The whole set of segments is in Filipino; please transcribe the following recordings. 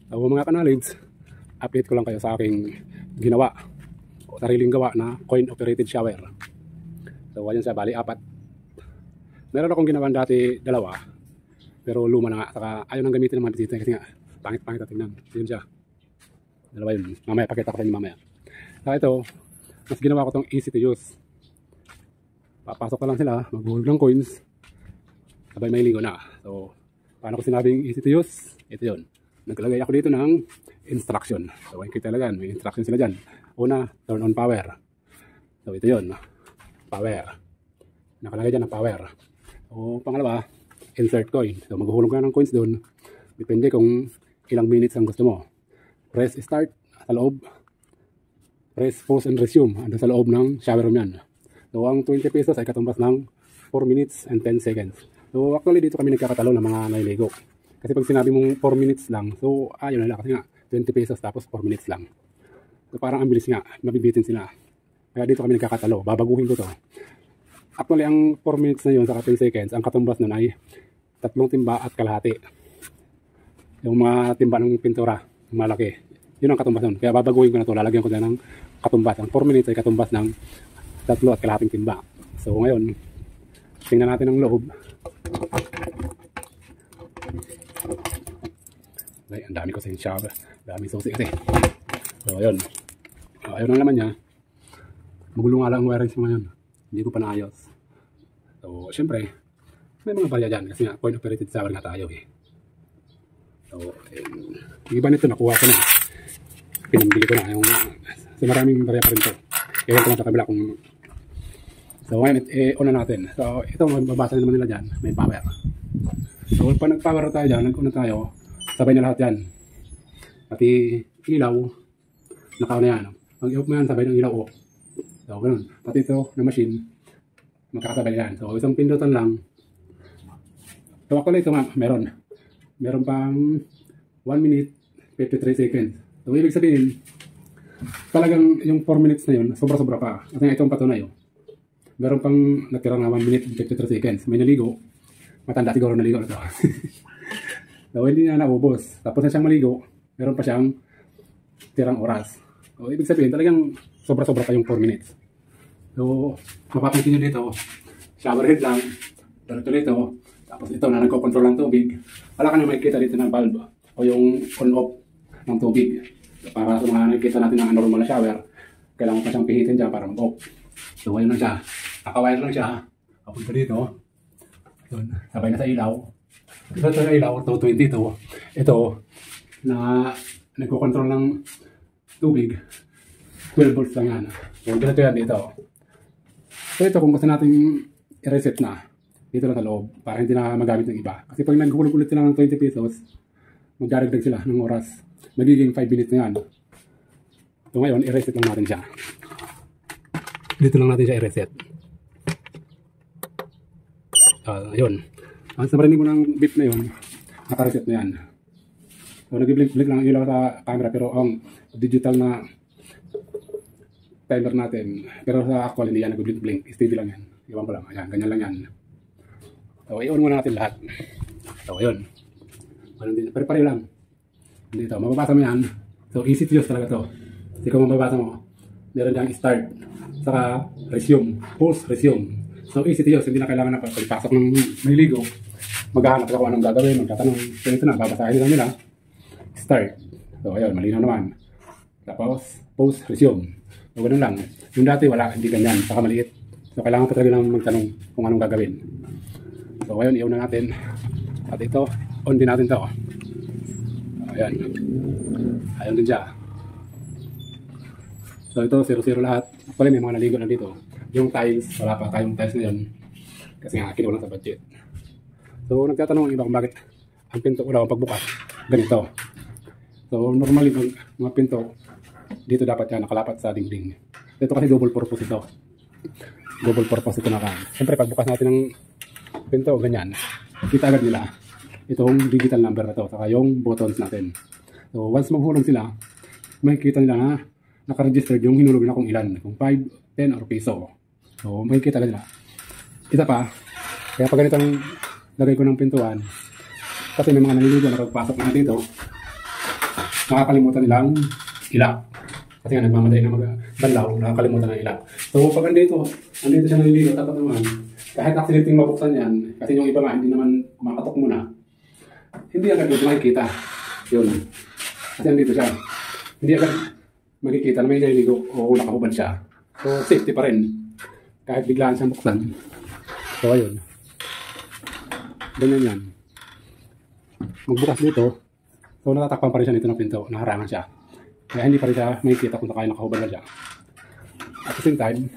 So mga kanalids, update ko lang kayo sa aking ginawa o sariling gawa na coin operated shower. So ayan siya, bali apat. Meron akong ginawan dati dalawa, pero luma na nga, saka ayaw nang gamitin naman dito kasi nga pangit-pangit at tingnan. Yun siya, dalawa yun, mamaya pakita ko sa inyo mamaya. Saka ito, mas ginawa ko tong easy to use. Papasok na lang sila, maghuhulog ng coins, sabay may ligo na. So paano ko sinabing easy to use? Ito yun, naglagay ako dito ng instruction. So makikita talaga, may instruction sila dyan. Una, turn on power. So ito yun, power, nakalagay dyan ng power. So pangalawa, insert coin. So maghuhulog ka ng coins doon, depende kung ilang minutes ang gusto mo. Press start sa loob, press pause and resume andun sa loob ng shower room yan. So ang 20 pesos ay katumbas ng 4 minutes and 10 seconds. So actually dito kami nagkakatalo ng mga naliligo. Kasi pag sinabi mong 4 minutes lang, so ayun na lang kasi nga 20 pesos tapos 4 minutes lang. So parang ang bilis nga, mabibitin sila. Kaya dito kami nagkakatalo, babaguhin ko to. Actually ang 4 minutes na yun sa 10 seconds, ang katumbas nun ay 3 timba at kalahati. Yung mga timba ng pintura, malaki, yun ang katumbas nun. Kaya babaguhin ko na to, lalagyan ko na ng katumbas. Ang 4 minutes ay katumbas ng 3 at kalahating timba. So ngayon, tingnan natin ang loob. Ay, ang dami ko sa shower, dami susi kasi. So ayun, ayun ang laman niya. Magulo nga lang ang wiring ngayon, hindi ko pa naayos. So syempre, may mga barya dyan kasi nga coin operated shower nga tayo eh. So yung iba nito nakuha ko na, pinambili ko na yung, so maraming barya pa rin to. Ewan ko na sa kabila kung. So ngayon, una natin. So ito, mababasa naman nila dyan, may power. So pag nag-power tayo dyan, nag-una tayo, sabay na lahat yan. Pati ilaw, naka na yan. Pag i-off mo yan, sabay ng ilaw off. So ganun. Pati ito na machine, magkakasabay yan. So isang pindutan lang. So actually ito nga, meron pang 1 minute 53 seconds. So ibig sabihin, talagang yung 4 minutes na yun, sobra-sobra pa. At nga itong patunay oh. Meron pang natirang na 1 minute 53 seconds. May naligo. Matanda siguro naligo na ito. So hindi na naubos. Tapos na siyang maligo, meron pa siyang tirang oras. So ibig sabihin, talagang sobra-sobra pa yung 4 minutes. So mapapansin nyo dito, shower head lang, dito. Tapos ito na nagko-control ng tubig. Wala ka na makikita dito ng valve o yung on-off ng tubig. So, para sa mga nakikita natin ng normal na shower, kailangan pa siyang pihitin dyan para mag-off. So ayun na siya, nakawire lang siya, papunta dito. Yun, sabay na sa ilaw. Ito sa ilaw, 220 ito. Ito, na nagko-control ng tubig, 12 volts lang yan. So ganito yan dito. So ito, kung gusto natin i-reset na, dito lang sa loob, para hindi na magamit ng iba. Kasi pag naghulog ulit sila ng 20 pesos, magdaragdag sila ng oras. Magiging 5 minutes na yan. So ngayon, i-reset lang natin siya. Dito lang natin siya i-reset. Ayun. Ang narinig mo ng beep na yun, naka-reset na yan. So nag-blink-blink lang ang ilaw sa camera, pero ang digital na timer natin, pero sa actual hindi yan nag-blink-blink, steady lang yan. Iwan ko lang, ayan, ganyan lang yan. So i-on muna natin lahat. So ayun, pare-pare lang. Dito, mababasa mo yan. So easy to use talaga to. Kasi kung mababasa mo, meron diyang start, saka resume, pause, resume. So easy to use, hindi na kailangan na pagpasok ng maliligo, maghahanap ako anong gagawin, magtatanong. So ito na, babasahin lang nila. Start. So ayun, malinaw naman. Tapos, pause, resume. So ganun lang. Yung dati wala, hindi ganyan, saka maliit. So kailangan pa talaga lang magtanong kung anong gagawin. So ayun, i-on na natin. At ito, on din natin to. Ayan. Ayun din siya. So ito, 0-0 lahat. Actually may mga naligo na dito. Yung tiles, wala pa tayong tiles na yun. Kasi nga, kinulang sa budget. So nagtatanong ang iba kung bakit ang pinto ko daw pagbukas ganito. So normally mga pinto, dito dapat yan nakalapat sa dingding. Ito kasi double purpose ito. Double purpose ito na kan. Siyempre pagbukas natin ng pinto, ganyan. Kita agad nila itong digital number na to, saka yung buttons natin. So once maghulog sila, makikita nila na naka-registered yung hinulog na kung ilan, kung 5, 10 or piso. So makikita nila. Isa pa, kaya pag ganitong lagay ko ng pintuan, kasi may mga naliligo na pagpasok na dito, nakakalimutan nilang ilak. Kasi nga nagmamadali na magbanlaw, nakakalimutan ng ilak. So pag andito siya naliligo, dapat naman, kahit accidentally mabuksan yan, kasi yung iba nga hindi naman makatok muna, hindi agad yung makikita. Yun. Kasi andito siya. Hindi agad makikita na may naliligo o nakahubad siya. So safety pa rin. Kahit biglaan siyang buksan. So ayun. Ganyan yan. Magbukas dito. So natatakpan pa rin siya nito ng pinto. Naharangan siya. Kaya hindi pa rin siya makikita kung kaya nakahubad na siya. At the same time,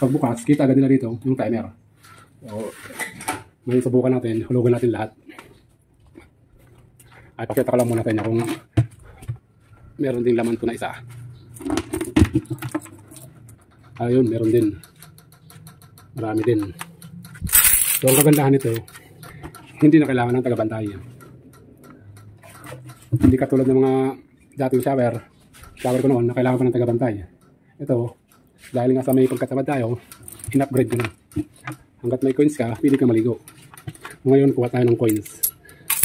pagbukas, kita agad nila dito yung timer. So, ngayon subukan natin, hulugan natin lahat. Ay, pakita ko lang muna sa inyo kung meron din laman to na isa. Ayun, meron din. Marami din. So, ang kagandahan nito, hindi na kailangan ng tagabantay. Hindi katulad ng mga dating shower ko noon na kailangan pa ng tagabantay. Ito, dahil nga sa may pagkatamad tayo, in-upgrade ko na. Hanggat may coins ka, pili ka maligo. Ngayon, kuha tayo ng coins.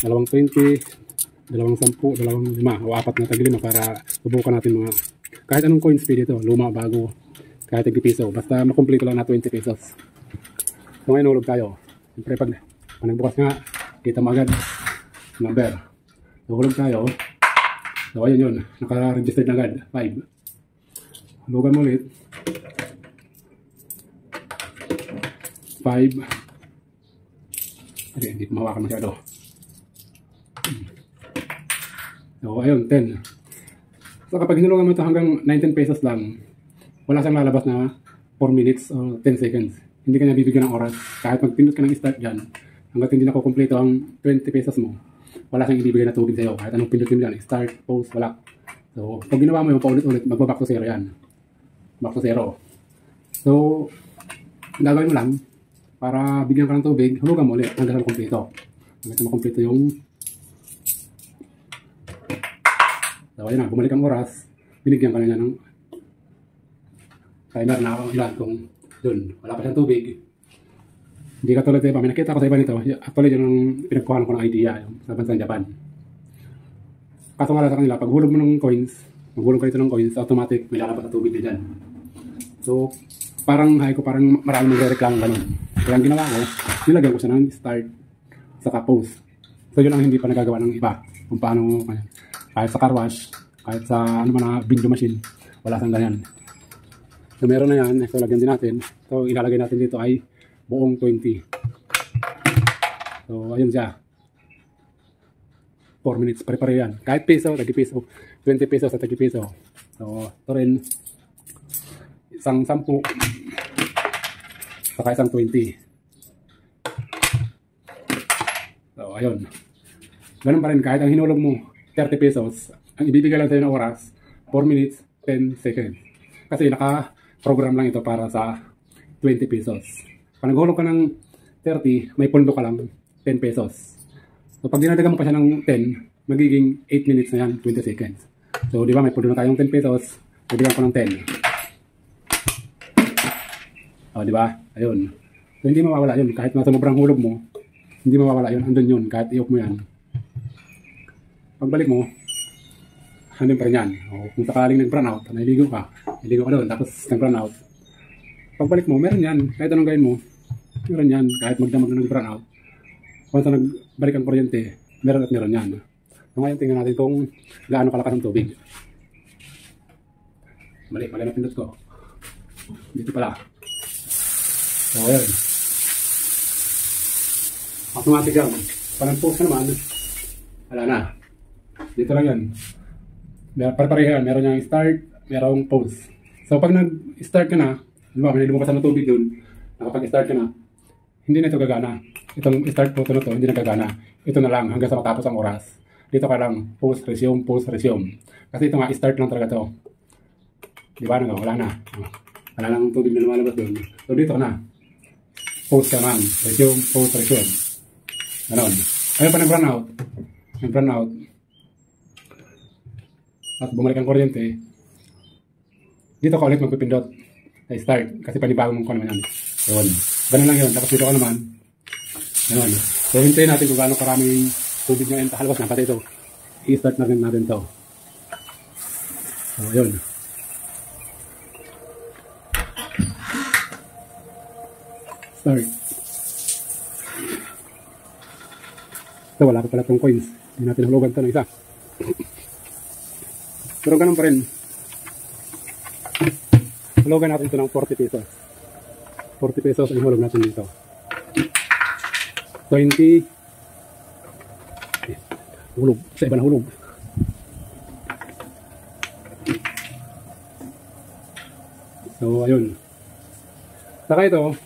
220, 10, 25, o 4 na tagilima para subukan natin mga kahit anong coins pili ito, luma, bago, kahit 20 piso. Basta makumpleto lang na 20 pesos. So ngayon, hulog tayo. Siyempre, pag nagbukas nga, kita mo agad number. So hulog tayo. So ayun yun, naka-registered na agad, 5. Hulugan mo ulit. 5. Okay, hindi ko mahawakan masyado. So, ayun, 10. So, kapag hinulungan mo ito hanggang 19 pesos lang, wala siyang lalabas na 4 minutes o 10 seconds. Hindi ka niya bibigyan ng oras. Kahit magpindot ka ng start dyan, hanggat hindi nakukumpleto ang 20 pesos mo, wala siyang ibibigay na tubig sa'yo. Kahit anong pindot mo dyan, start, pause, wala. So, pag ginawa mo yung paulit-ulit, magbaback to zero yan. Back to zero. So, gagawin mo lang, para bigyan ka ng tubig, hulugan mo ulit hanggang makumpleto. Hanggang makumpleto yung so ayun na, bumalik ang oras, binigyan ka na niya ng timer na ilan kung dun, wala pa siyang tubig. Hindi ka tulad sa iba, may nakita ko sa iba nito, actually yun ang pinagkuhan ko ng idea yung sa bansang Japan. Kaso nga lang sa kanila, pag hulog mo ng coins, maghulog ka ito ng coins, automatic may lalabas na tubig na dyan. So, parang marami magre-reklamo ganun. Kaya ang ginawa ko, nilagyan ko siya ng start saka pause. So yun ang hindi pa nagagawa ng iba. Kung paano, kahit sa car wash, kahit sa ano man na window machine, wala sang ganyan. So meron na yan, so lagyan din natin. So ilalagay natin dito ay buong 20. So ayun siya. 4 minutes, pare-pare yan. Kahit piso, 30 piso, 20 pesos at 30 piso. So ito rin, isang 10. Saka isang 20. So, ayun. Ganun pa rin, kahit ang hinulog mo 30 pesos, ang ibibigay lang sa'yo ng oras, 4 minutes, 10 seconds. Kasi naka-program lang ito para sa 20 pesos. Pag naghulog ka ng 30, may pundo ka lang 10 pesos. So, pag dinadagan mo pa siya ng 10, magiging 8 minutes na yan, 20 seconds. So, di ba, may pundo na tayong 10 pesos, bibigyan ko ng 10. O, di ba? Ayun. So, hindi mawawala yun. Kahit nasa sobrang hulog mo, hindi mawawala yun. Andun yun. Kahit iyok mo yan. Pagbalik mo, andun pa rin yan. O, kung sakaling nag-brown out, naliligo ka doon, tapos nag-brown out. Pagbalik mo, meron yan. Kahit anong gawin mo, meron yan. Kahit magdamag na nag-brown out. Kung sa nagbalik ang kuryente, meron at meron yan. So, ngayon tingnan natin kung gaano kalakas ang tubig. Mali na pindot ko. Dito pala. So, ayan. Automatic yan. Pag-post naman, wala na. Dito lang yan. Pare-parehan. Meron niyang start, merong pause. So, pag nag-start ka na, may lumabas ng tubig dun, nakapag-start ka na, hindi na ito gagana. Itong start photo na ito, hindi na gagana. Ito na lang hanggang sa matapos ang oras. Dito ka lang, pause, resume, pause, resume. Kasi ito nga, start lang talaga ito. Di ba? Wala na. Wala nang tubig na lumalabas dun. So, dito ka na. Pause ka man. Resume, pause, resume. Ganon. Ayun pa nag-run out. Nag-run out. At bumalik ang kuryente. Dito ka ulit magpipindot. Ay start. Kasi panibagong ko naman yan. Yun. Ganon lang yun. Tapos dito ka naman. Ganon. So hintayin natin kung gaano karaming tubig nyo. Halwas na. Pati ito. I-start na rin natin ito. So, ayun. Start. So, wala pa pala itong coins. Hindi natin nahulugan ito ng isa. Pero ganun pa rin. Hulugan natin ito ng 40 pesos. 40 pesos ang hulog natin dito. 20. Hulog. Sa iba na hulog. So, ayun. Saka ito,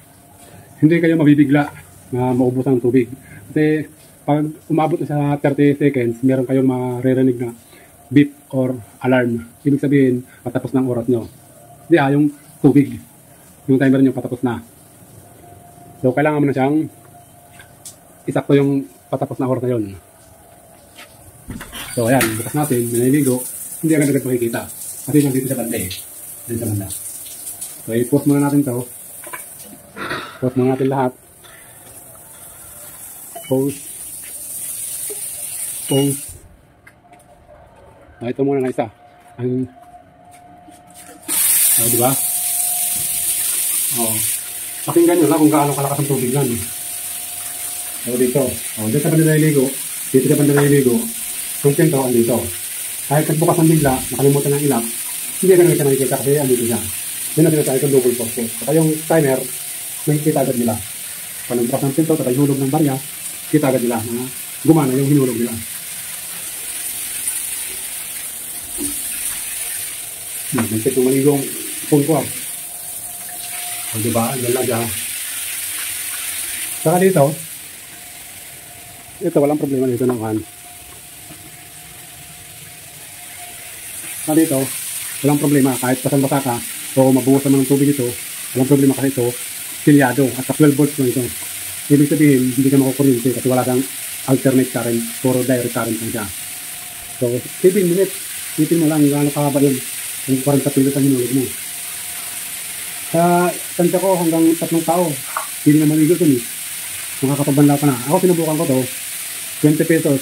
hindi kayo mabibigla na maubusan ng tubig. Kasi, pag umabot na sa 30 seconds, meron kayong maririnig na beep or alarm. Ibig sabihin, patapos na ang oras nyo. Hindi yung tubig. Yung timer nyo patapos na. So, kailangan mo na siyang isakto yung patapos na oras na yun. So, ayan, bukas natin, miniligo, hindi agad-agad makikita. Kasi nandito sa banda eh. Dito sa banda. So, i-post muna natin to. Post muna natin lahat. Post. Post. Ito muna na isa. Ang diba? Pakinggan nyo lang kung gaano kalakas ang tubig yan. Dito. Dito sa banda naliligo. Dito sa banda naliligo. Kung pinto, andito. Kahit nagbukas ang bigla, nakalimutan ng ilap, hindi ka naman nakikita kasi andito siya. Yun na sinasabi kong double pulse. Saka yung timer, nakikita agad nila. Pag nagbukas ng pinto, tapos hulog ng barya, kita agad nila na gumana yung hinulog nila. Nagsit yung maligong phone ko. Diba? Yan lang siya. Saka dito, ito walang problema dito ng kan. Saka dito, walang problema. Kahit pasang-basa ka o mabuhusan mo ng tubig ito, walang problema kasi ito, silyado. At sa 12 volts lang ito. Ibig sabihin, hindi ka makukuryente kasi wala kang alternate current, puro direct current lang siya. So, 15 minutes, itin mo lang gaano kahaba yun. Kung 40 pilos ang hinulog mo. Sa tansya ko hanggang 3 tao, hindi na maligo ito eh. Makakapagbanla pa na. Ako sinubukan ko to, 20 pesos.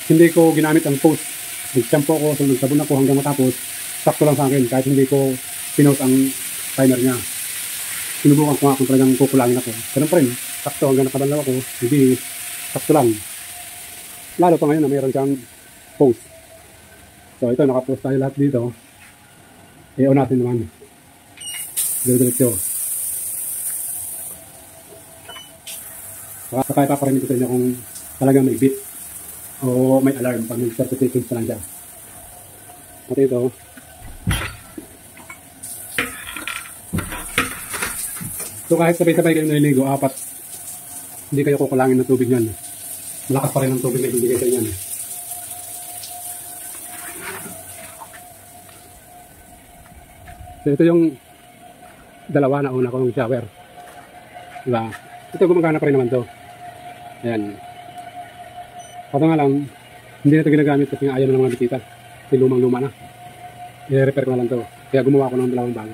Hindi ko ginamit ang post. Nag-shampoo ko, so nagsabon ako hanggang matapos. Sakto lang sa akin, kahit hindi ko pinost ang timer niya. Sinubukan ko nga kung talagang kukulangin ako. Pero pa rin, sakto hanggang nakabanlaw ako, hindi, sakto lang. Lalo pa ngayon na mayroon siyang post. So ito, nakapost tayo lahat dito. I-on natin naman. Diretso. Saka ipaparinig ko sa inyo kung talagang may beep o may alarm pag nag-30 seconds pa lang siya. At ito, so kahit sabay-sabay kayo naliligo, 4, hindi kayo kukulangin ng tubig niyan. Malakas pa rin ang tubig na ibigay sa inyo. So ito yung dalawa na una kong shower. Diba? Ito gumagana pa rin naman to. Ayan. Kaso nga lang, hindi na ito ginagamit kasi ayaw na ng mga bisita. Kasi lumang-luma na. I-repair ko na lang to. Kaya gumawa ko ng dalawang bago.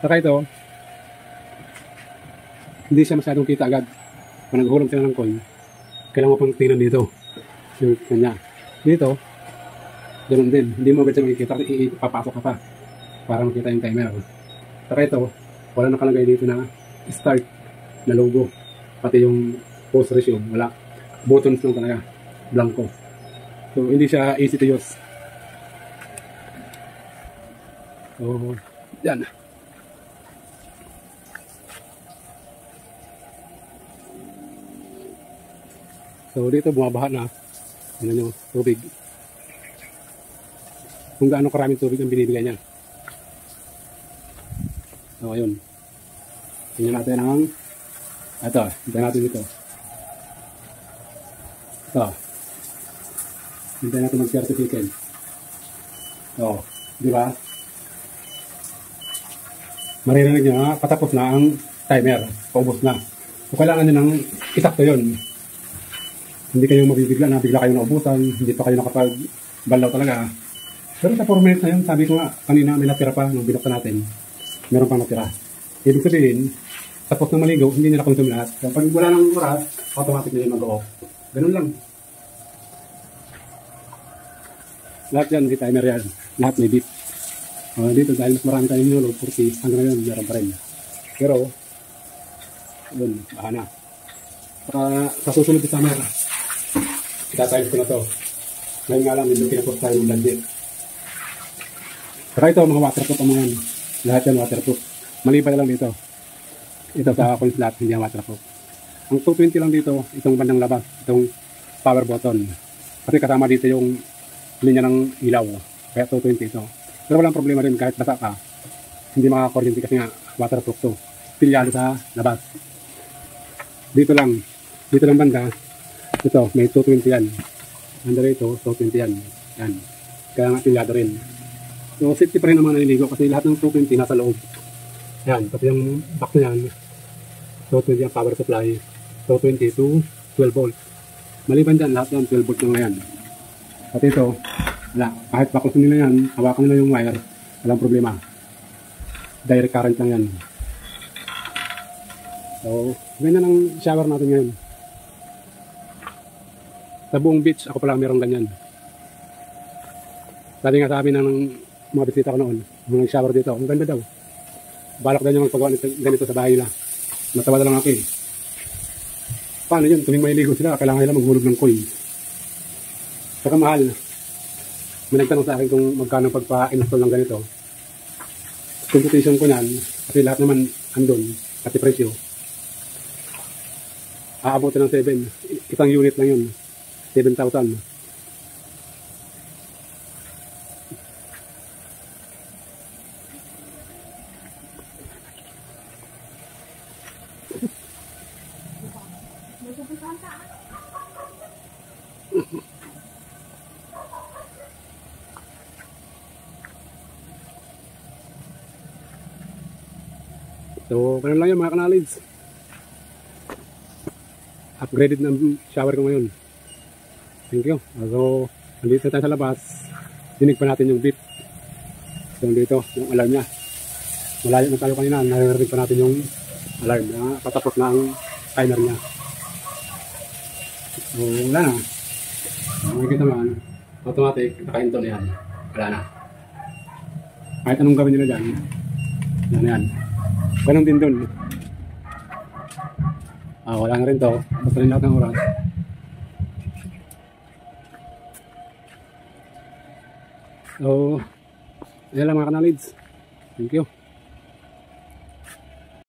Saka ito, hindi siya masyadong kita agad. Kung naghulog sila ng coin, kailangan mo pang tingnan dito. Yung kanya. Dito, ganoon din. Hindi mo agad siya makikita kasi ipapasok ka pa para makita yung timer. Saka ito, wala nakalagay dito na start na logo. Pati yung post resume, wala. Buttons lang talaga. Blanco. So, hindi siya easy to use. So, yan. So, dito bumabaha na. Ano nyo, tubig. Kung gaano karaming tubig ang binibigay niya. So, ayun. Tingnan natin ang ito, hintayin natin dito. Ito. Hintayin natin mag-certificate. So, di ba? Maririnig nyo na, patapos na ang timer. Paubos na. So, kailangan nyo nang isakto yun. Hindi kayo mabibigla na bigla kayo naubusan. Hindi pa kayo nakapag-balaw talaga. Pero sa 4 minutes na yun, sabi ko nga, kanina may natira pa nung binuksan natin. Meron pang natira. Ibig sabihin, tapos na maligo, hindi nila consume lahat. So, pag wala ng oras, automatic na yun mag-off. Ganun lang. Lahat yan, may timer yan. Lahat may beep. Dito dahil mas marami tayong nilolog, 40 hanggang ngayon meron pa rin. Pero, yun, baka na. Saka sa susunod sa summer, itatiles ko na to. Ngayon nga lang, hindi pinapos tayo ng budget. Saka ito, mga waterproof ang mga yan. Lahat yan waterproof. Maliban na lang dito. Ito sa coin slot, hindi ang waterproof. Ang 220 lang dito, itong bandang labas, itong power button. Kasi kasama dito yung linya ng ilaw. Kaya 220 ito. Pero walang problema rin kahit basa ka. Hindi makakakuryente kasi nga waterproof to. Pilyado sa labas. Dito lang banda. Ito, may 220 yan. Banda rito, 220 yan. Yan. Kaya nga pilyado rin. So, safety pa rin naman naliligo kasi lahat ng 220 nasa loob. Yan, pati yung box na yan. 220 ang power supply. 220 to 12 volts. Maliban dyan, lahat yan 12 volts lang na yan. Pati ito, wala. Kahit baklasin nila yan, hawakan nila yung wire, walang problema. Direct current lang yan. So, ganyan ang shower natin ngayon. Sa buong beach, ako pala meron ganyan. Dati nga sabi ng mga bisita ko noon, mga shower dito, ang ganda daw. Balak daw niya magpagawa ganito sa bahay nila. Natawa na lang ako eh. Paano yun? Tuwing may ligo sila, kailangan nila maghulog ng coin. Saka mahal. May nagtanong sa akin kung magkano pagpa-install ng ganito. Computation ko yan, kasi lahat naman andun, pati presyo. Aabutin ng 7. Isang unit lang yun. 7,000. So, ganun lang yun mga kanalids. Upgraded na shower ko ngayon. Thank you. So, nandito tayo sa labas. Dinig pa natin yung beep. So, dito, yung alarm niya. Malayo na tayo kanina. Narinig pa natin yung alarm. Patapos na ang timer niya. So, wala na. Makikita naman, automatic, naka-into na yan. Wala na. Kahit anong gawin nila dyan, yan na yan. Ganun din dun. Wala na rin to. Basta rin lahat ng oras. So, yan lang mga kanalids. Thank you.